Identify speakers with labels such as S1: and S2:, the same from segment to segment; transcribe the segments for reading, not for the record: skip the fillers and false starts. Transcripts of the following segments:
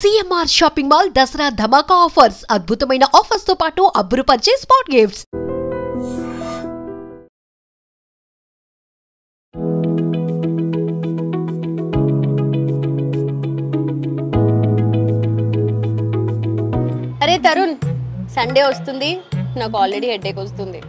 S1: CMR shopping mall Dasara ధమాకా offers అద్భుతమైన offers తో పాటు అబ్బురుపరిచే స్పాట్ గిఫ్ట్స్.
S2: అరే తరుణ్, సండే వస్తుంది, నాకు ఆల్రెడీ హెడేక్ వస్తుంది.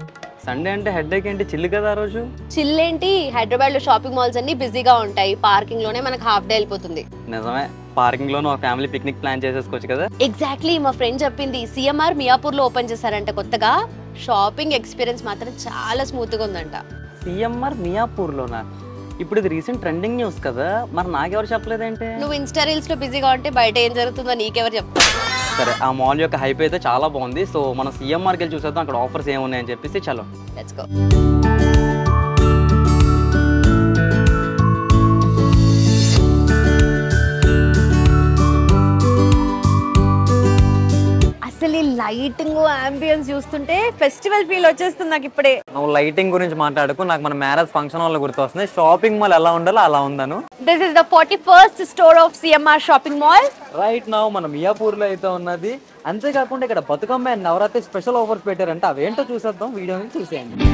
S3: సండే అంటే హెడేక్ ఏంటి? చిల్లు కదా ఆ రోజు.
S2: చిల్ ఏంటి, హైదరాబాద్ లో షాపింగ్ మాల్స్ అన్ని బిజీగా ఉంటాయి, పార్కింగ్ లోనే మనకు హాఫ్ డే వెళ్ళిపోతుంది.
S3: నిజమే, పార్కింగ్ లోను ఒక ఫ్యామిలీ పిక్నిక్ ప్లాన్ చేసేసుకోవచ్చు కదా.
S2: ఎగ్జాక్ట్లీ, మా ఫ్రెండ్ చెప్పింది సిఎంఆర్ మియాపూర్ లో ఓపెన్ చేశారంట కొత్తగా. షాపింగ్ ఎక్స్పీరియన్స్ మాత్రం చాలా స్మూత్ గా ఉందంట.
S3: సిఎంఆర్ మియాపూర్ లోనా? ఇప్పుడు ఇది రీసెంట్ ట్రెండింగ్ న్యూస్ కదా, మరి నాకెవరు చెప్పలేదంటే?
S2: నువ్వు ఇన్స్టా రీల్స్ లో బిజీగా ఉంటే బయట ఏం జరుగుతుందో నీకెవరు చెప్తారు?
S3: సరే, ఆ మాల్ యొక్క హైప్ అయితే చాలా బాగుంది. సో మనం సిఎంఆర్కి వెళ్ళి చూసేద్దాం అక్కడ ఆఫర్స్ ఏమున్నాయని చెప్పేసి. చలో
S2: లెట్స్ గో. అసలు ఈ లైటింగ్ అంబియన్స్ చూస్తుంటే ఫెస్టివల్ ఫీల్ వచ్చేస్తుంది నాకు ఇప్పుడే.
S3: నువ్వు లైటింగ్ గురించి మాట్లాడుకు, నాకు మన మ్యారేజ్ ఫంక్షన్ హాల్ గుర్తొస్తుంది. షాపింగ్ మాల్ ఎలా ఉండాలో అలా ఉందాను.
S2: This is the 41st store of CMR shopping mall.
S3: Right now మన మియాపూర్ లో అయితే ఉన్నది. అంతేకాకుండా ఇక్కడ Bathukamma and Navaratri special offers పెట్టారంటే అవేంటో చూసేద్దాం, వీడియోని చూసేయండి.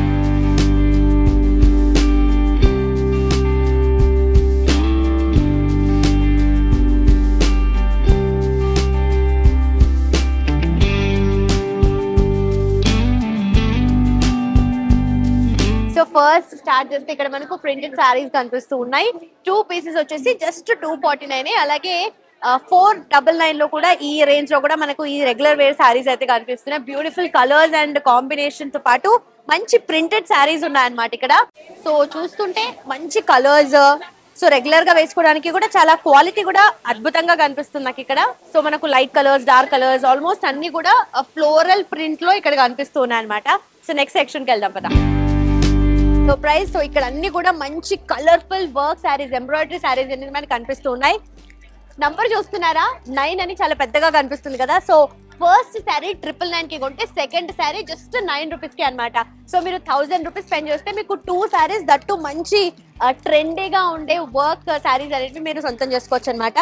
S2: సో ఫస్ట్ స్టార్ట్ చేస్తే ఇక్కడ మనకు ప్రింటెడ్ సారీస్ కనిపిస్తూ ఉన్నాయి. 2 పీసెస్ వచ్చేసి జస్ట్ 249. అలాగే 499 లో కూడా ఈ రేంజ్ లో కూడా మనకు ఈ రెగ్యులర్ వేర్ సారీస్ అయితే కనిపిస్తున్నాయి. బ్యూటిఫుల్ కలర్స్ అండ్ కాంబినేషన్ తో పాటు మంచి ప్రింటెడ్ సారీస్ ఉన్నాయన్నమాట ఇక్కడ. సో చూస్తుంటే మంచి కలర్స్, సో రెగ్యులర్ గా వేసుకోవడానికి కూడా చాలా క్వాలిటీ కూడా అద్భుతంగా కనిపిస్తుంది నాకు ఇక్కడ. సో మనకు light colours, dark colours, almost అన్ని కూడా ఫ్లోరల్ ప్రింట్ లో ఇక్కడ కనిపిస్తున్నాయి అనమాట. సో నెక్స్ట్ సెక్షన్ కి వెళ్దాం పదా. సో ప్రైస్, సో ఇక్కడ అన్ని కూడా మంచి colourful work saris, embroidery saris అనేది మనకి కనిపిస్తూ ఉన్నాయి. నంబర్ చూస్తున్నారా, 9 అని చాలా పెద్దగా కనిపిస్తుంది కదా. సో ఫస్ట్ శారీ 999 కి కొంటే సెకండ్ శారీ జస్ట్ 9 రూపీస్ కి అనమాట. సో మీరు 1000 రూపీస్ స్పెండ్ చేస్తే మీకు 2 శారీస్, దట్టు మంచి ట్రెండీగా ఉండే వర్క్ శారీస్ అనేవి మీరు సొంతం చేసుకోవచ్చు అనమాట.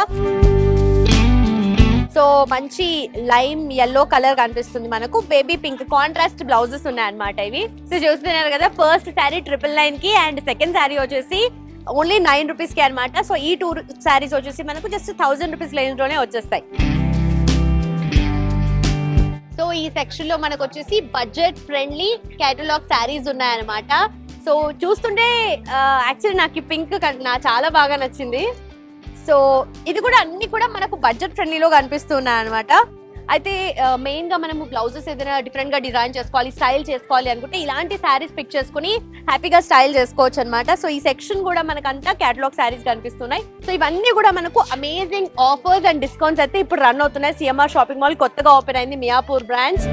S2: సో మంచి లైమ్ ఎల్లో కలర్ కనిపిస్తుంది మనకు. బేబీ పింక్ కాంట్రాస్ట్ బ్లౌజెస్ ఉన్నాయన్నమాట ఇవి. సో చూస్తున్నారు కదా, ఫస్ట్ శారీ 999 కి అండ్ సెకండ్ శారీ వచ్చేసి ఓన్లీ 9 రూపీస్ కి అనమాట. సో ఈ 2 శారీస్ వచ్చేసి మనకు జస్ట్ 1000 రూపీస్ రేంజ్ లోనే వచ్చేస్తాయి. సో ఈ సెక్షన్ లో మనకు వచ్చేసి బడ్జెట్ ఫ్రెండ్లీ కేటలాగ్ శారీస్ ఉన్నాయన్నమాట. సో చూస్తుంటే యాక్చువల్లీ నాకు ఈ పింక్ చాలా బాగా నచ్చింది. సో ఇది కూడా అన్ని కూడా మనకు బడ్జెట్ ఫ్రెండ్లీలో కనిపిస్తున్నాయి అనమాట. అయితే మెయిన్ గా మనము బ్లౌజెస్ ఏదైనా డిఫరెంట్ గా డిజైన్ చేసుకోవాలి, స్టైల్ చేసుకోవాలి అనుకుంటే ఇలాంటి శారీస్ పిక్ చేసుకుని హ్యాపీగా స్టైల్ చేసుకోవచ్చు అనమాట. సో ఈ సెక్షన్ కూడా మనకంతా కేటలాగ్ శారీస్ కనిపిస్తున్నాయి. సో ఇవన్నీ కూడా మనకు అమేజింగ్ ఆఫర్స్ అండ్ డిస్కౌంట్స్ అయితే ఇప్పుడు రన్ అవుతున్నాయి. సిఎంఆర్ షాపింగ్ మాల్ కొత్తగా ఓపెన్ అయింది Miyapur branch.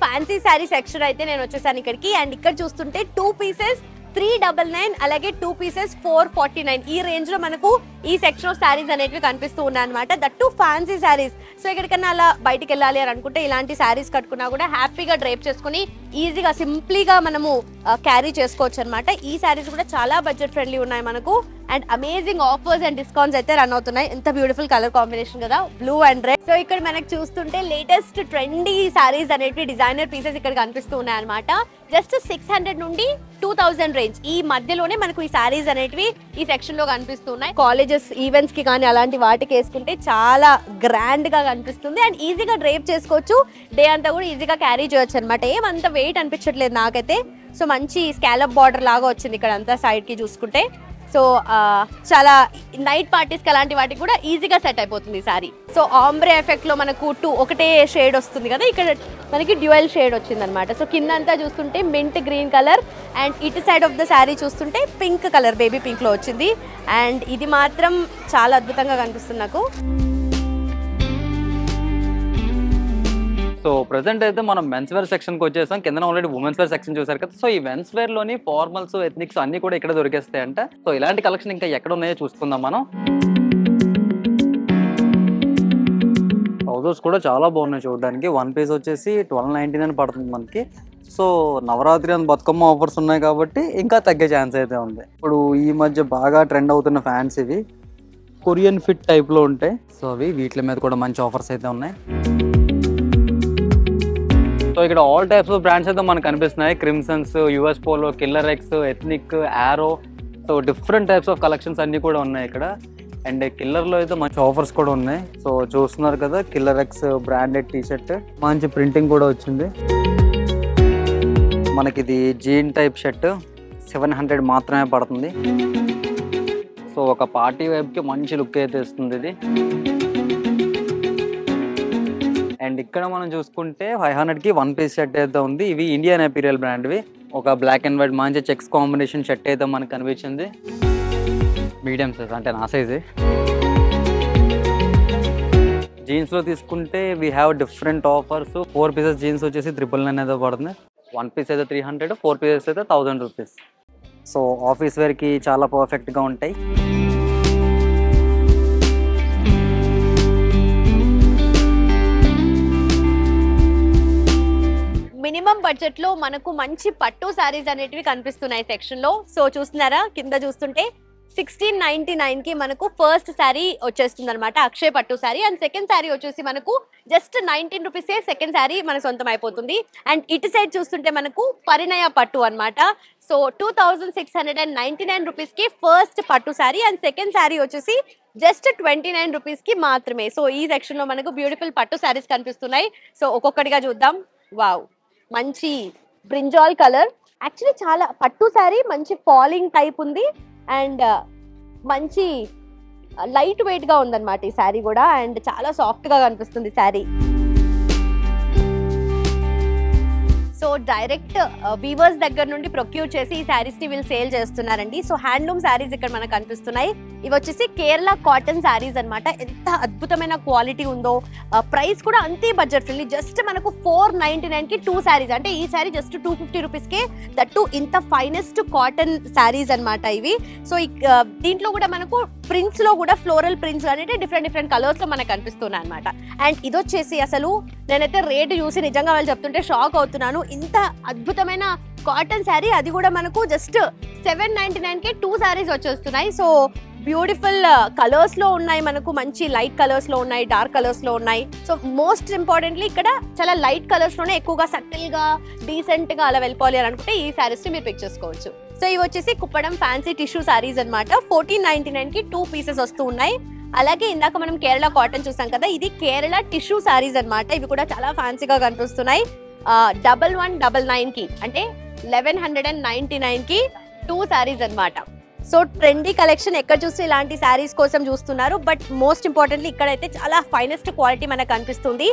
S2: Fancy sari section అయితే నేను వచ్చేసాను ఇక్కడికి. అండ్ ఇక్కడ చూస్తుంటే 2 పీసెస్ 399, అలాగే 2 పీసెస్ 449 ఈ రేంజ్ లో మనకు ఈ సెక్షన్ ఆఫ్ శారీస్ అనేవి కనిపిస్తూ ఉన్నాయి అనమాట. That fancy saris. సో ఎక్కడికన్నా అలా బయటికి వెళ్ళాలి అని అనుకుంటే ఇలాంటి శారీస్ కట్టుకున్నా కూడా హ్యాపీగా డ్రైప్ చేసుకుని ఈజీగా సింప్లీగా మనము క్యారీ చేసుకోవచ్చు అనమాట. ఈ శారీస్ కూడా చాలా బడ్జెట్ ఫ్రెండ్లీ ఉన్నాయి మనకు. And amazing offers and discounts అయితే రన్ అవుతున్నాయి. ఎంత బ్యూటిఫుల్ కలర్ కాంబినేషన్ కదా, బ్లూ అండ్ రెడ్. సో ఇక్కడ మనకు చూస్తుంటే లేటెస్ట్ ట్రెండీ సారీస్ అనేవి డిజైనర్ పీసెస్ ఇక్కడ కనిపిస్తూ ఉన్నాయి అనమాట. జస్ట్ 600 నుండి 2000 రేంజ్ ఈ మధ్యలోనే మనకు ఈ సారీస్ అనేటివి ఈ సెక్షన్ లో కనిపిస్తున్నాయి. కాలేజెస్ ఈవెంట్స్ కి కానీ అలాంటి వాటికి వేసుకుంటే చాలా గ్రాండ్ గా కనిపిస్తుంది. అండ్ ఈజీగా డ్రైప్ చేసుకోవచ్చు, డే అంతా కూడా ఈజీగా క్యారీ చేయొచ్చు అనమాట. ఏమంత వెయిట్ అనిపించట్లేదు నాకైతే. సో మంచి స్కాలప్ బార్డర్ లాగా వచ్చింది ఇక్కడ అంతా సైడ్ కి చూసుకుంటే. సో చాలా నైట్ పార్టీస్కి అలాంటి వాటికి కూడా ఈజీగా సెట్ అయిపోతుంది ఈ సారీ. సో ఆంబ్రే ఎఫెక్ట్ లో మనకు ఒకటే షేడ్ వస్తుంది కదా, ఇక్కడ మనకి డ్యూయల్ షేడ్ వచ్చింది అనమాట. సో కింద అంతా చూస్తుంటే మింట్ గ్రీన్ కలర్ అండ్ ఇటు సైడ్ ఆఫ్ ద శారీ చూస్తుంటే పింక్ కలర్, బేబీ పింక్ లో వచ్చింది. అండ్ ఇది మాత్రం చాలా అద్భుతంగా కనిపిస్తుంది నాకు.
S3: సో ప్రెసెంట్ అయితే మనం మెన్స్ వేర్ సెక్షన్ కి వచ్చేసాం. కింద ఆల్రెడీ ఉమెన్స్ వేర్ సెక్షన్ చూసారు కదా. సో ఈ మెన్స్ వేర్ లోని ఫార్మల్స్, ఎథ్నిక్స్ అన్ని కూడా ఇక్కడ దొరికేస్తాయి అంట. సో ఇలాంటి కలెక్షన్ ఇంకా ఎక్కడ ఉన్నాయో చూసుకుందాం మనం. బ్లౌజెస్ కూడా చాలా బాగున్నాయి చూడడానికి. 1 పీస్ వచ్చేసి 1299 పడుతుంది మనకి. సో నవరాత్రి అని బతుకమ్మ ఆఫర్స్ ఉన్నాయి కాబట్టి ఇంకా తగ్గే ఛాన్స్ అయితే ఉంది. ఇప్పుడు ఈ మధ్య బాగా ట్రెండ్ అవుతున్న ఫ్యాన్స్ ఇవి కొరియన్ ఫిట్ టైప్లో ఉంటాయి. సో అవి వీటి మీద కూడా మంచి ఆఫర్స్ అయితే ఉన్నాయి. సో ఇక్కడ ఆల్ టైప్స్ ఆఫ్ బ్రాండ్స్ అయితే మనకు కనిపిస్తున్నాయి. Crimsons, US Polo, Killer X, ethnic, Arrow. So different types of collections అన్నీ కూడా ఉన్నాయి ఇక్కడ. అండ్ కిల్లర్లో అయితే మంచి ఆఫర్స్ కూడా ఉన్నాయి. సో చూస్తున్నారు కదా, కిల్లర్ ఎక్స్ బ్రాండెడ్ టీషర్ట్, మంచి ప్రింటింగ్ కూడా వచ్చింది. మనకి ఇది జీన్ టైప్ షర్ట్ 700 మాత్రమే పడుతుంది. సో ఒక పార్టీ వైపుకి మంచి లుక్ అయితే ఇస్తుంది ఇది. అండ్ ఇక్కడ మనం చూసుకుంటే 500కి 1 పీస్ షర్ట్ అయితే ఉంది. ఇవి ఇండియన్ అపీరియల్ బ్రాండ్వి. ఒక బ్లాక్ అండ్ వైట్ మంచి చెక్స్ కాంబినేషన్ షర్ట్ అయితే మనకు కనిపించింది. మీడియం సైజ్ అంటే నా సైజే. జీన్స్లో తీసుకుంటే we have different offers. 4 pieces jeans వచ్చేసి 999 అయితే పడుతుంది. 1 పీస్ అయితే 300, 4 పీసెస్ అయితే 1000 రూపీస్. సో ఆఫీస్ వేర్కి చాలా పర్ఫెక్ట్గా ఉంటాయి.
S2: మినిమం బడ్జెట్ లో మనకు మంచి పట్టు సారీస్ అనేటివి కనిపిస్తున్నాయి సెక్షన్ లో. సో చూస్తున్నారా, కింద చూస్తుంటే 1699 కి మనకు ఫస్ట్ శారీ వచ్చేస్తుంది అనమాట, అక్షయ్ పట్టు శారీ. అండ్ సెకండ్ శారీ వచ్చేసి మనకు జస్ట్ 19 రూపీసే సెకండ్ శారీ మన సొంతం అయిపోతుంది. అండ్ ఇటు సైడ్ చూస్తుంటే మనకు పరిణయ పట్టు అనమాట. సో 2699 రూపీస్ కి ఫస్ట్ పట్టు శారీ. అండ్ సెకండ్ శారీ వచ్చేసి జస్ట్ 29 రూపీస్ కి మాత్రమే. సో ఈ సెక్షన్ లో మనకు బ్యూటిఫుల్ పట్టు శారీస్ కనిపిస్తున్నాయి. సో ఒక్కొక్కటిగా చూద్దాం. వావ్, మంచి బ్రింజాల్ కలర్. యాక్చువల్లీ చాలా పట్టు శారీ, మంచి ఫాలింగ్ టైప్ ఉంది. అండ్ మంచి లైట్ వెయిట్ గా ఉందన్నమాట ఈ శారీ కూడా. అండ్ చాలా సాఫ్ట్ గా కనిపిస్తుంది శారీ. సో డైరెక్ట్ వీవర్స్ దగ్గర నుండి ప్రొక్యూర్ చేసి ఈ శారీస్ ని వీళ్ళు సేల్ చేస్తున్నారండి. సో హ్యాండ్లూమ్ శారీస్ ఇక్కడ మనకు కనిపిస్తున్నాయి. ఇవి వచ్చేసి కేరళ కాటన్ శారీస్ అన్నమాట. ఎంత అద్భుతమైన క్వాలిటీ ఉందో, ప్రైస్ కూడా అంతే బడ్జెట్ ఫ్రెండ్లీ. జస్ట్ మనకు 499 కి 2 శారీస్. అంటే ఈ sari just 250 rupees K, that ఇంత ఫైనెస్ట్ కాటన్ శారీస్ అన్నమాట ఇవి. సో దీంట్లో కూడా మనకు ప్రింట్స్ లో కూడా ఫ్లోరల్ ప్రింట్స్ అనేవి డిఫరెంట్ కలర్స్ లో మనకు కనిపిస్తున్నాయి అనమాట. అండ్ ఇది వచ్చేసి అసలు నేనైతే రేటు చూసి నిజంగా వాళ్ళు చెప్తుంటే షాక్ అవుతున్నాను. ఇంత అద్భుతమైన కాటన్ శారీ, అది కూడా మనకు జస్ట్ 799 కి 2 శారీస్ వచ్చేస్తున్నాయి. సో బ్యూటిఫుల్ కలర్స్ లో ఉన్నాయి, మనకు మంచి లైట్ కలర్స్ లో ఉన్నాయి, డార్క్ కలర్స్ లో ఉన్నాయి. సో మోస్ట్ ఇంపార్టెంట్లీ ఇక్కడ చాలా లైట్ కలర్స్ లోనే ఎక్కువగా సటిల్ గా డీసెంట్ గా అలా వెళ్ళిపోవాలి అని అనుకుంటే ఈ శారీస్ ని మీరు పిక్ చేసుకోవచ్చు. సో ఇవి వచ్చేసి కుప్పడం ఫ్యాన్సీ టిష్యూ శారీస్ అన్నమాట. 1499 కి 2 పీసెస్ వస్తూ ఉన్నాయి. అలాగే ఇందాక మనం కేరళ కాటన్ చూసాం కదా, ఇది కేరళ టిష్యూ శారీస్ అన్నమాట. ఇవి కూడా చాలా ఫ్యాన్సీగా కనిపిస్తున్నాయి. 1199 కి అంటే 1199 కి 2 శారీస్ అన్నమాట. సో ట్రెండీ కలెక్షన్ ఎక్కడ చూస్తే ఇలాంటి శారీస్ కోసం చూస్తున్నారు. బట్ మోస్ట్ ఇంపార్టెంట్లీ ఇక్కడైతే చాలా ఫైనెస్ట్ క్వాలిటీ మనకు కనిపిస్తుంది.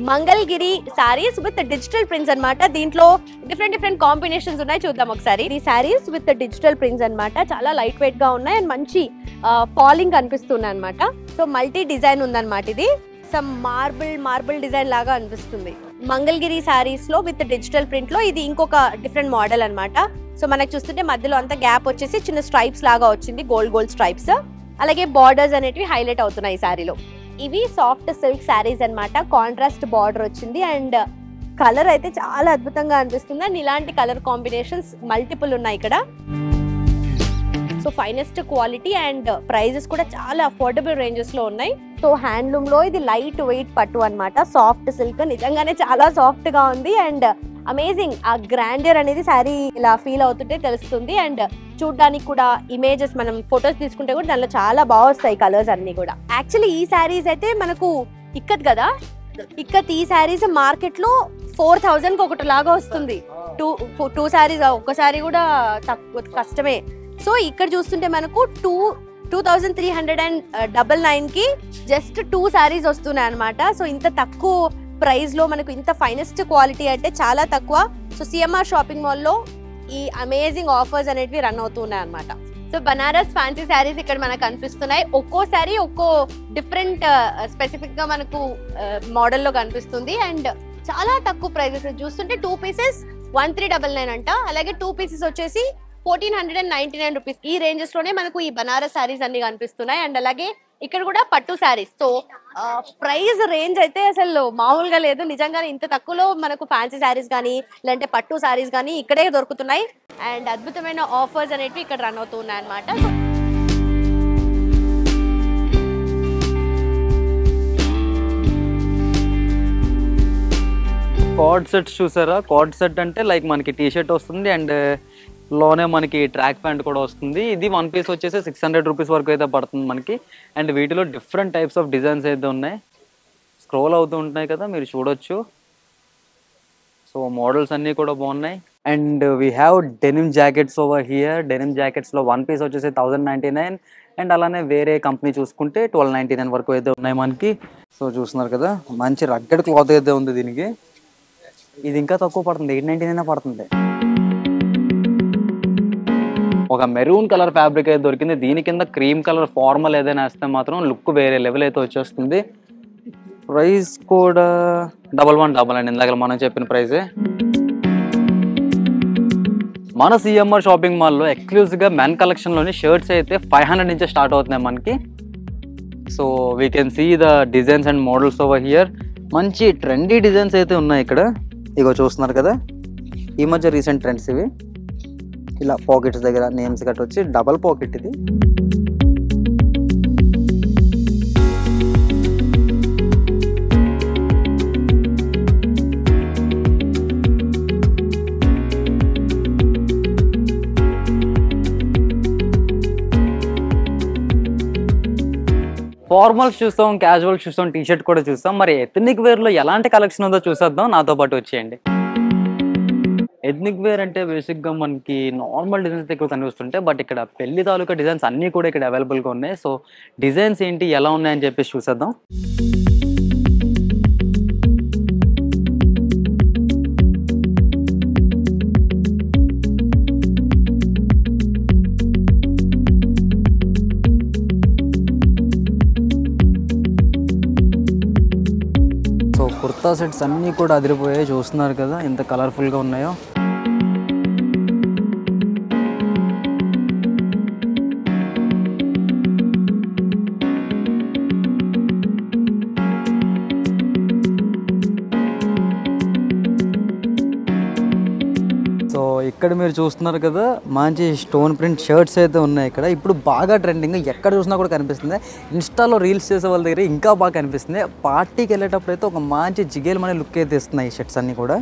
S2: Mangalagiri saris with digital prints అన్నమాట. దీంట్లో డిఫరెంట్ కాంబినేషన్స్ ఉన్నాయి, చూద్దాం ఒకసారి. ఈ శారీస్ విత్ డిజిటల్ ప్రింట్స్ అన్నమాట. చాలా లైట్ వెయిట్ గా ఉన్నాయి అండ్ మంచి ఫాలింగ్ కనిపిస్తున్నాయి అన్నమాట. సో మల్టీ డిజైన్ ఉందన్నమాట. ఇది సమ్ మార్బుల్ డిజైన్ లాగా అనిపిస్తుంది. మంగళగిరి శారీస్ లో విత్ డిజిటల్ ప్రింట్ లో ఇది ఇంకొక డిఫరెంట్ మోడల్ అన్నమాట. సో మనకు చూస్తుంటే మధ్యలో అంతా గ్యాప్ వచ్చేసి చిన్న స్ట్రైప్స్ లాగా వచ్చింది, గోల్డ్ స్ట్రైప్స్. అలాగే బార్డర్స్ అనేటివి హైలైట్ అవుతున్నాయి ఈ శారీలో. ఇవి సాఫ్ట్ సిల్క్ శారీస్ అన్నమాట. కాంట్రాస్ట్ బార్డర్ వచ్చింది అండ్ కలర్ అయితే చాలా అద్భుతంగా అనిపిస్తుంది. అండ్ ఇలాంటి కలర్ కాంబినేషన్స్ మల్టిపుల్ ఉన్నాయి ఇక్కడ. So finest quality and prices కూడా చాలా అఫోర్డబుల్ రేంజెస్ లో ఉన్నాయి. సో హ్యాండ్లూమ్ లో ఇది లైట్ వెయిట్ పట్టు అన్నమాట. సాఫ్ట్ సిల్క్, నిజంగానే చాలా సాఫ్ట్ గా ఉంది అండ్ అమేజింగ్. ఆ గ్రాండియర్ అనేది శారీ ఇలా ఫీల్ అవుతుంటే తెలుస్తుంది. అండ్ చూడడానికి కూడా ఇమేజెస్ మనం ఫొటోస్ తీసుకుంటే కూడా దానిలో చాలా బాగా వస్తాయి కలర్స్ అన్ని కూడా. యాక్చువల్లీ ఈ శారీస్ అయితే మనకు ఇక్కత్ కదా, ఇక్కత్ ఈ శారీస్ మార్కెట్ లో 4000 కి ఒకటి లాగా వస్తుంది. టూ శారీస్, ఒక్క శారీ కూడా తక్కువ కష్టమే. సో ఇక్కడ చూస్తుంటే మనకు 2399 కి జస్ట్ 2 శారీస్ వస్తున్నాయి అనమాట. సో ఇంత తక్కువ ప్రైస్ లో మనకు ఇంత ఫైనెస్ట్ క్వాలిటీ అంటే చాలా తక్కువ. సో సిఎంఆర్ షాపింగ్ మాల్ లో ఈ అమేజింగ్ ఆఫర్స్ అనేటివి రన్ అవుతున్నాయి అనమాట. సో బనారస్ ఫ్యాన్సీ శారీస్ ఇక్కడ మనకు కనిపిస్తున్నాయి. ఒక్కో శారీ ఒక్కో డిఫరెంట్ స్పెసిఫిక్ గా మనకు మోడల్ లో కనిపిస్తుంది అండ్ చాలా తక్కువ ప్రైజెస్. చూస్తుంటే 2 పీసెస్ 1399 అంట. అలాగే 2 పీసెస్ వచ్చేసి 1499 రూపీస్. ఈ రేంజెస్ లోనే మనకు ఈ బనారస్ శారీస్ అన్ని కనిపిస్తున్నాయి. అండ్ అలాగే ఇక్కడ కూడా పట్టు శారీస్. సో ప్రైస్ రేంజ్ అయితే అసలు మామూలుగా లేదు. నిజంగానే ఇంత తక్కువలో మనకు ఫ్యాన్సీ శారీస్ కానీ లేదంటే పట్టు శారీస్ కానీ ఇక్కడే దొరుకుతున్నాయి. అండ్ అద్భుతమైన ఆఫర్స్ అనేవి ఇక్కడ రన్ అవుతున్నాయి అనమాట.
S3: కార్డ్ సెట్స్ చూసారా? కార్డ్ సెట్ అంటే లైక్ మనకి టీ షర్ట్ వస్తుంది అండ్ లోనే మనకి ట్రాక్ ప్యాంట్ కూడా వస్తుంది. ఇది 1 పీస్ వచ్చేసి 600 రూపీస్ వరకు అయితే పడుతుంది మనకి. అండ్ వీటిలో డిఫరెంట్ టైప్స్ ఆఫ్ డిజైన్స్ అయితే ఉన్నాయి. స్క్రోల్ అవుతూ ఉంటున్నాయి కదా, మీరు చూడొచ్చు. సో మోడల్స్ అన్నీ కూడా బాగున్నాయి. And we have denim jackets over here. Denim జాకెట్స్లో 1 పీస్ వచ్చేసి 1099. అండ్ అలానే వేరే కంపెనీ చూసుకుంటే 1299 వరకు అయితే ఉన్నాయి మనకి. సో చూస్తున్నారు కదా, మంచి రగ్గడ్ క్లాత్ అయితే ఉంది దీనికి. ఇది ఇంకా తక్కువ పడుతుంది, 899 పడుతుంది. ఒక మెరూన్ కలర్ ఫ్యాబ్రిక్ అయితే దొరికింది. దీని కింద క్రీమ్ కలర్ ఫార్మల్ ఏదైనా వేస్తే మాత్రం లుక్ వేరే లెవెల్ అయితే వచ్చేస్తుంది. ప్రైస్ కూడా 1199 ఇందాక మనం చెప్పిన ప్రైజే. మన సిఎంఆర్ షాపింగ్ మాల్లో ఎక్స్క్లూజివ్గా మెన్ కలెక్షన్లోని షర్ట్స్ అయితే 500 నుంచే స్టార్ట్ అవుతున్నాయి మనకి. So we can see the designs and models over here. మంచి ట్రెండీ డిజైన్స్ అయితే ఉన్నాయి ఇక్కడ. ఇగో చూస్తున్నారు కదా, ఈ మధ్య రీసెంట్ ట్రెండ్స్ ఇవి. ఇలా పాకెట్స్ దగ్గర నేమ్స్ గట్ట వచ్చి డబల్ పాకెట్ ఇది. ఫార్మల్స్ చూస్తాం, క్యాజువల్స్ చూస్తాం, టీ షర్ట్ కూడా చూస్తాం. మరి ఎథనిక్ వేర్లో ఎలాంటి కలెక్షన్ ఉందో చూసేద్దాం, నాతో పాటు వచ్చేయండి. ఎథనిక్ వేర్ అంటే బేసిక్గా మనకి నార్మల్ డిజైన్స్ ఎక్కువ కనిపిస్తుంటాయి. బట్ ఇక్కడ పెళ్లి తాలూకా డిజైన్స్ అన్నీ కూడా ఇక్కడ అవైలబుల్గా ఉన్నాయి. సో డిజైన్స్ ఏంటి, ఎలా ఉన్నాయని చెప్పేసి చూసేద్దాం. కుర్తా సెట్స్ అన్నీ కూడా అదిరిపోయాయి. చూస్తున్నారు కదా ఎంత కలర్ఫుల్గా ఉన్నాయో. సో ఇక్కడ మీరు చూస్తున్నారు కదా, మంచి స్టోన్ ప్రింట్ షర్ట్స్ అయితే ఉన్నాయి ఇక్కడ. ఇప్పుడు బాగా ట్రెండింగ్, ఎక్కడ చూసినా కూడా కనిపిస్తుంది. ఇన్స్టాలో రీల్స్ చేసే వాళ్ళ దగ్గర ఇంకా బాగా కనిపిస్తుంది. పార్టీకి వెళ్ళేటప్పుడు అయితే ఒక మంచి జిగేల్మనే లుక్ అయితే ఇస్తున్నాయి ఈ షర్ట్స్ అన్నీ కూడా.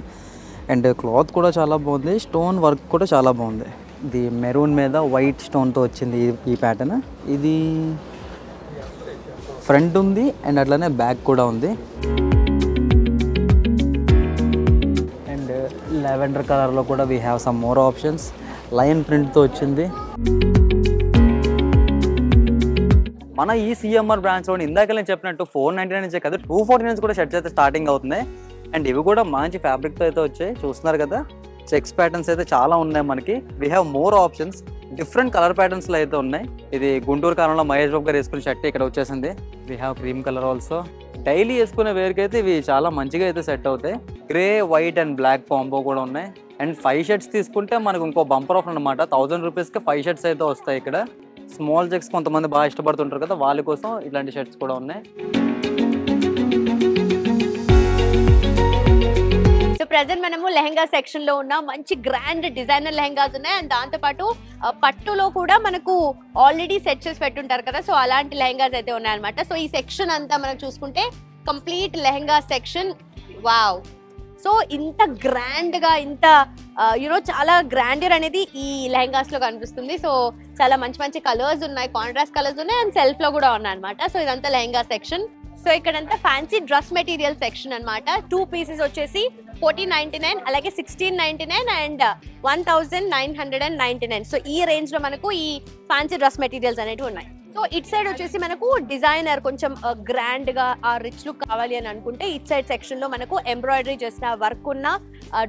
S3: అండ్ క్లాత్ కూడా చాలా బాగుంది, స్టోన్ వర్క్ కూడా చాలా బాగుంది. ఇది మెరూన్ మీద వైట్ స్టోన్తో వచ్చింది ఈ ప్యాటర్న్. ఇది ఫ్రంట్ ఉంది అండ్ అట్లానే బ్యాక్ కూడా ఉంది. లావెండర్ కలర్లో కూడా we have some more options. Lion ప్రింట్తో వచ్చింది. మన ఈ సిఎంఆర్ బ్రాంచ్లో ఇందాక నేను చెప్పినట్టు 499 నుంచే కాదు 249 కూడా షర్ట్స్ అయితే స్టార్టింగ్ అవుతున్నాయి. అండ్ ఇవి కూడా మంచి ఫ్యాబ్రిక్తో అయితే వచ్చాయి. చూస్తున్నారు కదా, చెక్స్ ప్యాటర్న్స్ అయితే చాలా ఉన్నాయి మనకి. We have more options. Different colour ప్యాటర్న్స్లో అయితే ఉన్నాయి. ఇది గుంటూరు కాలంలో మహేష్ బాబు గారు వేసుకునే షర్ట్ ఇక్కడ వచ్చేసింది. We have cream colour also. Daily వేసుకునే వేర్కి అయితే ఇవి చాలా మంచిగా అయితే సెట్ అవుతాయి. Grey, white and black combo కూడా ఉన్నాయి. అండ్ 5 షర్ట్స్ తీసుకుంటే మనకు ఇంకో బంపర్ ఆఫర్ అనమాట. 1000 రూపీస్కి 5 షర్ట్స్ అయితే వస్తాయి ఇక్కడ. స్మాల్ చెక్స్ కొంతమంది బాగా ఇష్టపడుతుంటారు కదా, వాళ్ళ కోసం ఇలాంటి షర్ట్స్ కూడా ఉన్నాయి.
S2: సో ప్రెసెంట్ మనము లెహంగా సెక్షన్ లో ఉన్న మంచి గ్రాండ్ డిజైనర్ లెహంగాస్ ఉన్నాయి. అండ్ దాంతో పాటు పట్టులో కూడా మనకు ఆల్రెడీ సెట్ చేసి పెట్టుంటారు కదా, సో అలాంటి లెహంగాస్ అయితే ఉన్నాయన్నమాట. సో ఈ సెక్షన్ అంతా మనం చూసుకుంటే complete lehenga section. Wow, so ఇంత గ్రాండ్ గా, ఇంత చాలా గ్రాండర్ అనేది ఈ లెహంగాస్ లో కనిపిస్తుంది. సో చాలా మంచి మంచి కలర్స్ ఉన్నాయి, కాంట్రాస్ట్ కలర్స్ ఉన్నాయి అండ్ సెల్ఫ్ లో కూడా ఉన్నాయి అనమాట. సో ఇదంతా లెహంగా సెక్షన్. సో ఇక్కడంతా ఫ్యాన్సీ డ్రెస్ మెటీరియల్ సెక్షన్ అనమాట. 2 పీసెస్ వచ్చేసి 1499, అలాగే 1699 అండ్ 1999. సో ఈ రేంజ్ లో మనకు ఈ ఫ్యాన్సీ డ్రెస్ మెటీరియల్స్ అనేవి ఉన్నాయి. సో ఇట్ సైడ్ వచ్చేసి మనకు డిజైనర్ కొంచెం గ్రాండ్ గా ఆ రిచ్ లుక్ కావాలి అని అనుకుంటే ఇట్ సైడ్ సెక్షన్ లో మనకు ఎంబ్రాయిడరీ చేసిన వర్క్ ఉన్న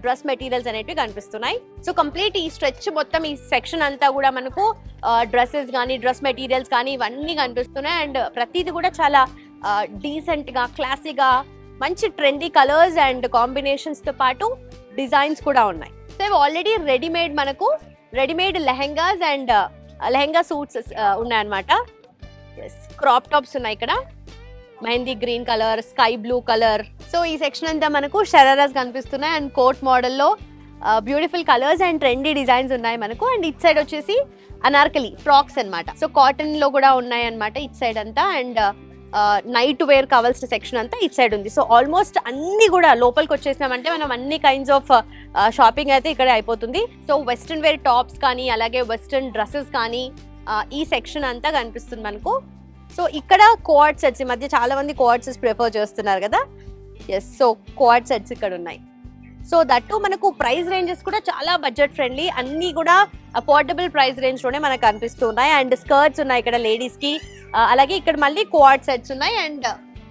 S2: డ్రెస్ మెటీరియల్స్ అనేవి కనిపిస్తున్నాయి. సో కంప్లీట్ ఈ స్ట్రెచ్ మొత్తం ఈ సెక్షన్ అంతా కూడా మనకు డ్రెస్సెస్ కానీ డ్రెస్ మెటీరియల్స్ కానీ ఇవన్నీ కనిపిస్తున్నాయి. అండ్ ప్రతిది కూడా చాలా డీసెంట్ గా, క్లాసీగా, మంచి ట్రెండీ కలర్స్ అండ్ కాంబినేషన్స్ తో పాటు డిజైన్స్ కూడా ఉన్నాయి. సో ఇవి ఆల్రెడీ రెడీమేడ్ మనకు readymade lehengas and lehenga suits ఉన్నాయన్నమాట. క్రాప్ టాప్స్ ఉన్నాయి ఇక్కడ, mehndi green colour, sky blue colour. So ఈ సెక్షన్ అంతా మనకు షరారాస్ కనిపిస్తున్నాయి అండ్ కోట్ మోడల్లో beautiful colours and trendy designs ఉన్నాయి మనకు. అండ్ ఇట్ సైడ్ వచ్చేసి అనార్కలి ఫ్రాక్స్ అన్నమాట. సో కాటన్ లో కూడా ఉన్నాయి అన్నమాట ఇట్ సైడ్ అంతా. అండ్ నైట్ వేర్ కావాల్సిన సెక్షన్ అంతా ఇట్ సైడ్ ఉంది. సో ఆల్మోస్ట్ అన్ని కూడా లోపలికి వచ్చేసినామంటే మనం అన్ని కైండ్స్ ఆఫ్ షాపింగ్ అయితే ఇక్కడ అయిపోతుంది. సో వెస్ట్రన్ వేర్ టాప్స్ కానీ అలాగే వెస్ట్రన్ డ్రెస్సెస్ కానీ ఈ సెక్షన్ అంతా కనిపిస్తుంది మనకు. సో ఇక్కడ కోఆర్డ్ సెట్స్, ఈ మధ్య చాలా మంది కోఆర్డ్ సెట్స్ ప్రిఫర్ చేస్తున్నారు కదా. సో కోఆర్డ్ సెట్స్ ఇక్కడ ఉన్నాయి. సో దట్టు మనకు ప్రైస్ రేంజెస్ కూడా చాలా బడ్జెట్ ఫ్రెండ్లీ, అన్ని కూడా అఫోర్డబుల్ ప్రైస్ రేంజ్ లోనే మనకు కనిపిస్తున్నాయి. అండ్ స్కర్ట్స్ ఉన్నాయి ఇక్కడ లేడీస్ కి, అలాగే ఇక్కడ మళ్ళీ కోఆర్డ్ సెట్స్ ఉన్నాయి. అండ్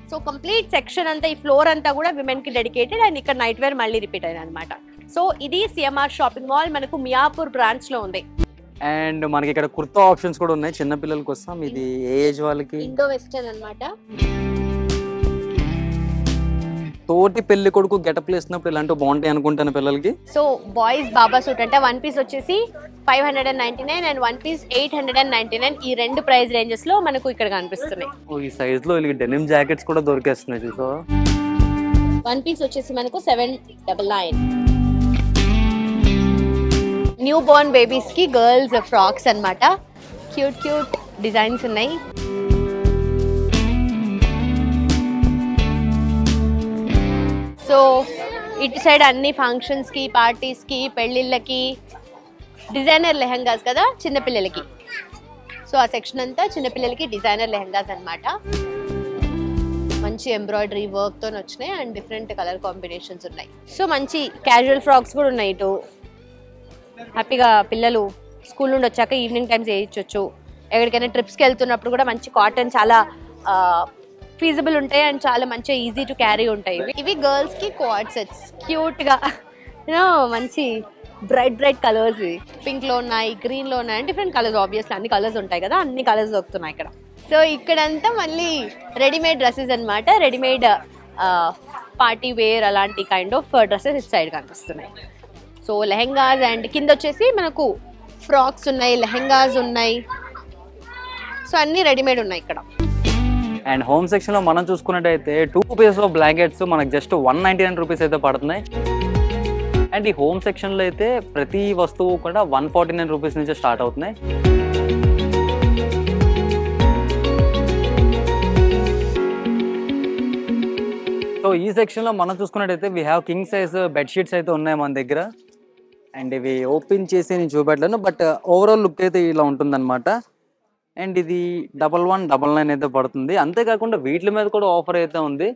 S2: సో కంప్లీట్ సెక్షన్ అంతా, ఈ ఫ్లోర్ అంతా కూడా విమెన్ కి డెడికేటెడ్. అండ్ ఇక్కడ నైట్ వేర్ మళ్ళీ రిపీట్ అయింది అనమాట. సో ఇది సిఎంఆర్ షాపింగ్ మాల్ మనకు మియాపూర్ బ్రాంచ్ లో ఉంది.
S3: అండ్ మనకి ఇక్కడ కుర్తా ఆప్షన్స్ కూడా ఉన్నాయి చిన్న పిల్లల కోసం. ఇది ఏ ఏజ్ వాళ్ళకి?
S2: ఇండో వెస్టర్న్ అన్నమాట.
S3: తోటి పెళ్లి కొడుకు గెటప్ వేసినప్పుడు ఇలాంటివి బాగుంటాయి అనుకుంటాను పిల్లలకి.
S2: సో బాయ్స్ బాబా సూట్ అంటే 1 పీస్ వచ్చేసి 599 అండ్ 1 పీస్ 899. ఈ రెండు ప్రైస్ రేంజెస్ లో మనకు ఇక్కడ కనిపిస్తున్నాయి.
S3: ఈ సైజ్ లో డెనిమ్ జాకెట్స్ కూడా దొరికేస్తున్నాయి చూసా.
S2: 1 పీస్ వచ్చేసి మనకు 799. న్యూ బోర్న్ బేబీస్ కి గర్ల్స్ ఫ్రాక్స్ అన్నమాట. క్యూట్ క్యూట్ డిజైన్స్ ఉన్నాయి. సో ఇటు సైడ్ అన్ని ఫంక్షన్స్ కి, పార్టీస్ కి, పెళ్లిళ్ళకి డిజైనర్ లెహంగాస్ కదా చిన్నపిల్లలకి. సో ఆ సెక్షన్ అంతా చిన్నపిల్లలకి డిజైనర్ లెహంగాస్ అన్నమాట. మంచి ఎంబ్రాయిడరీ వర్క్ తో వచ్చినాయి అండ్ డిఫరెంట్ కలర్ కాంబినేషన్స్ ఉన్నాయి. సో మంచి క్యాజువల్ ఫ్రాక్స్ కూడా ఉన్నాయి. ఇటు హ్యాపీగా పిల్లలు స్కూల్ నుండి వచ్చాక ఈవినింగ్ టైమ్స్ వేయించవచ్చు. ఎక్కడికైనా ట్రిప్స్కి వెళ్తున్నప్పుడు కూడా మంచి కాటన్ చాలా ఫీజిబుల్ ఉంటాయి అండ్ చాలా మంచిగా ఈజీ టు క్యారీ ఉంటాయి. ఇవి గర్ల్స్ కి కోఆర్డ్ సెట్స్, క్యూట్ గా మంచి బ్రైట్ కలర్స్. పింక్ లో ఉన్నాయి, గ్రీన్ లో ఉన్నాయి, డిఫరెంట్ కలర్స్. ఆబ్వియస్లీ అన్ని కలర్స్ ఉంటాయి కదా, అన్ని కలర్స్ దొరుకుతున్నాయి ఇక్కడ. సో ఇక్కడంతా మళ్ళీ రెడీమేడ్ డ్రెస్సెస్ అన్నమాట. రెడీమేడ్ పార్టీ వేర్ అలాంటి kind of dresses it side కనిపిస్తున్నాయి. సో లెహెంగాస్ అండ్ కింద వచ్చేసి మనకు ఫ్రాక్స్ ఉన్నాయి, లెహెంగాస్ ఉన్నాయి. సో అన్ని రెడీమేడ్ ఉన్నాయి ఇక్కడ.
S3: అండ్ హోమ్ సెక్షన్ లో మనం చూసుకున్నట్టయితే 2 పీసెస్ ఆఫ్ బ్లాంకెట్స్ మనకు జస్ట్ 199 రూపీస్ అయితే పడుతున్నాయి. అండ్ ఈ హోమ్ సెక్షన్ లో అయితే ప్రతి వస్తువు కూడా 149 రూపీస్ నుంచి స్టార్ట్ అవుతున్నాయి. సో ఈ సెక్షన్ లో మనం చూసుకున్నట్టయితే we have king size bedsheets అయితే ఉన్నాయి మన దగ్గర. అండ్ ఇవి ఓపెన్ చేసి నేను చూపెట్టలేను, బట్ ఓవరాల్ లుక్ అయితే ఇలా ఉంటుందన్నమాట. అండ్ ఇది 1199 అయితే పడుతుంది. అంతేకాకుండా వీటి మీద కూడా ఆఫర్ అయితే ఉంది.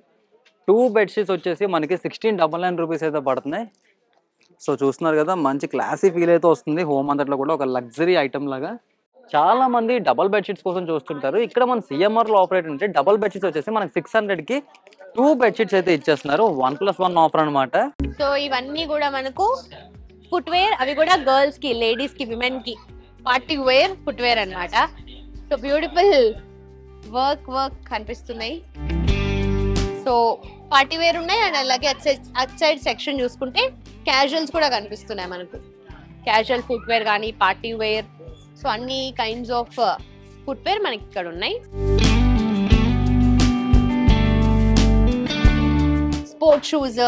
S3: 2 బెడ్షీట్స్ వచ్చేసి మనకి 1699 రూపీస్ అయితే పడుతున్నాయి. సో చూస్తున్నారు కదా, మంచి క్లాసీ ఫీల్ అయితే వస్తుంది. హోమ్ అంతట్లో కూడా ఒక లగ్జరీ ఐటమ్ లాగా. చాలా మంది డబల్ బెడ్షీట్స్ కోసం చూస్తుంటారు. ఇక్కడ మన సిఎంఆర్ లో ఆపరేట్ ఉంటే డబల్ బెడ్షీట్స్ వచ్చేసి మనకి 600కి 2 బెడ్షీట్స్ అయితే ఇచ్చేస్తున్నారు. 1+1 ఆఫర్ అనమాట.
S2: సో ఇవన్నీ కూడా మనకు ఫుట్ వేర్, అవి కూడా గర్ల్స్ కి, లేడీస్ కి, విమెన్ కి పార్టీ వేర్ ఫుట్ వేర్ అన్నమాట. సో బ్యూటిఫుల్ వర్క్ కనిపిస్తున్నాయి. సో పార్టీ వేర్ ఉన్నాయి అండ్ అలాగే అట్ సైడ్ సెక్షన్ చూసుకుంటే క్యాజువల్స్ కూడా కనిపిస్తున్నాయి మనకు. క్యాజువల్ ఫుట్ వేర్ కానీ పార్టీ వేర్, సో అన్ని కైండ్స్ ఆఫ్ ఫుట్ వేర్ మనకి ఇక్కడ ఉన్నాయి. స్పోర్ట్స్ షూస్,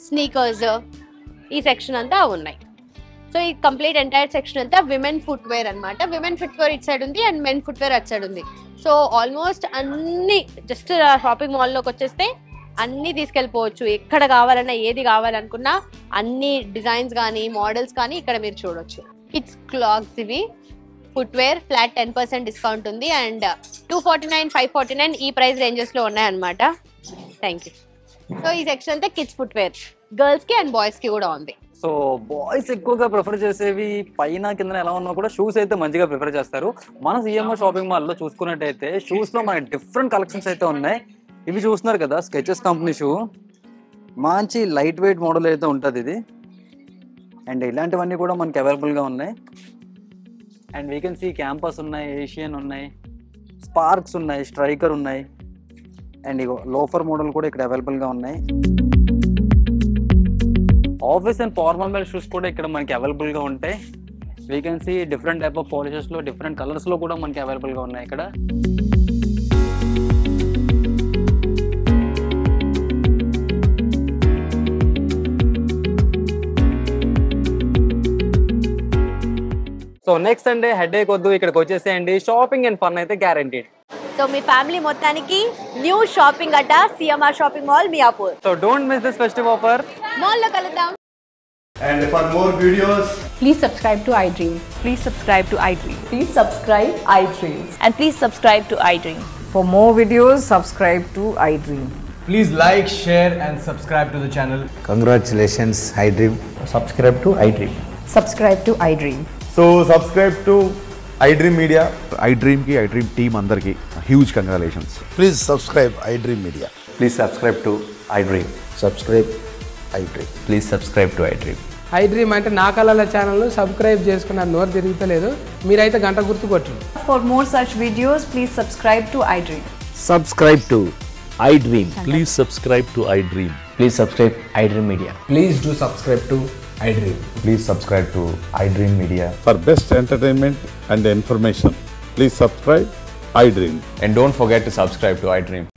S2: స్నీకర్స్, ఈ సెక్షన్ అంతా ఉన్నాయి. సో ఈ కంప్లీట్ ఎంటైర్ సెక్షన్ అంతా విమెన్ ఫుట్ వేర్ అనమాట. Women footwear it side ఉంది and men footwear at side ఉంది. సో ఆల్మోస్ట్ అన్ని జస్ట్ షాపింగ్ మాల్లోకి వచ్చేస్తే అన్ని తీసుకెళ్ళిపోవచ్చు. ఎక్కడ కావాలన్నా, ఏది కావాలనుకున్నా అన్ని డిజైన్స్ కానీ మోడల్స్ కానీ ఇక్కడ మీరు చూడొచ్చు. కిడ్స్ క్లాత్స్ ఇవి ఫుట్ వేర్ ఫ్లాట్ 10% డిస్కౌంట్ ఉంది. అండ్ 249, 549 ఈ ప్రైస్ రేంజెస్ లో ఉన్నాయన్నమాట. Thank you. సో ఈ సెక్షన్ అంతా కిడ్స్ ఫుట్ వేర్ గర్ల్స్ కి అండ్ బాయ్స్ కి కూడా ఉంది.
S3: సో బాయ్స్ ఎక్కువగా ప్రిఫర్ చేసేవి పైన కింద ఎలా ఉన్నా కూడా షూస్ అయితే మంచిగా ప్రిఫర్ చేస్తారు. మన సిఎంఆర్ షాపింగ్ మాల్ లో చూసుకున్నట్టయితే షూస్ లో మనకి డిఫరెంట్ కలెక్షన్స్ అయితే ఉన్నాయి. ఇవి చూస్తున్నారు కదా, స్కెచెస్ కంపెనీ షూ, మంచి లైట్ వెయిట్ మోడల్ అయితే ఉంటుంది ఇది. అండ్ ఇలాంటివన్నీ కూడా మనకి అవైలబుల్గా ఉన్నాయి. And we can see Campus ఉన్నాయి, ఏషియన్ ఉన్నాయి, స్పార్క్స్ ఉన్నాయి, స్ట్రైకర్ ఉన్నాయి. అండ్ ఇగో లోఫర్ మోడల్ కూడా ఇక్కడ అవైలబుల్గా ఉన్నాయి. Office and formal wear shoes కూడా ఇక్కడ మనకి అవైలబుల్గా ఉంటాయి. We can see different type of polishes లో డిఫరెంట్ కలర్స్ లో కూడా మనకి అవైలబుల్ గా ఉన్నాయి ఇక్కడ. సో నెక్స్ట్ అండి హెడేక్ వద్దు, ఇక్కడికి వచ్చేసేయండి. షాపింగ్ అండ్ ఫన్ అయితే గ్యారంటీడ్.
S2: సో మీ ఫ్యామిలీ మొత్తానికి new shopping Adda CMR shopping mall Miyapur.
S3: So don't miss this festive offer.
S2: Mall లో కలుద్దాం.
S4: And for more videos,
S5: Please subscribe to iDream.
S6: Please subscribe to iDream.
S5: Please subscribe iDream.
S6: And please subscribe to iDream.
S5: For more videos, subscribe to iDream.
S4: please like, share and subscribe to the channel.
S7: Congratulations, iDream. Subscribe to iDream.
S5: Subscribe to iDream.
S4: So subscribe to iDream Media.
S8: iDream ki iDream team andarki huge congratulations.
S7: Please subscribe iDream Media.
S8: Please subscribe to iDream.
S7: Subscribe iDream.
S8: Please subscribe to iDream.
S9: iDream అంటే నా కళల ఛానల్ను subscribe చేసుకున్న నోరు తిరుగుతలేదు, మీరైతే గంట గుర్తు కొట్టండి.
S5: For more such videos, please subscribe to iDream.
S7: Subscribe to iDream.
S10: Please subscribe to iDream.
S7: Please subscribe iDream Media.
S4: Please do subscribe to iDream.
S8: Please subscribe to iDream Media.
S10: For best entertainment and information, please subscribe iDream.
S8: And don't forget to subscribe to iDream.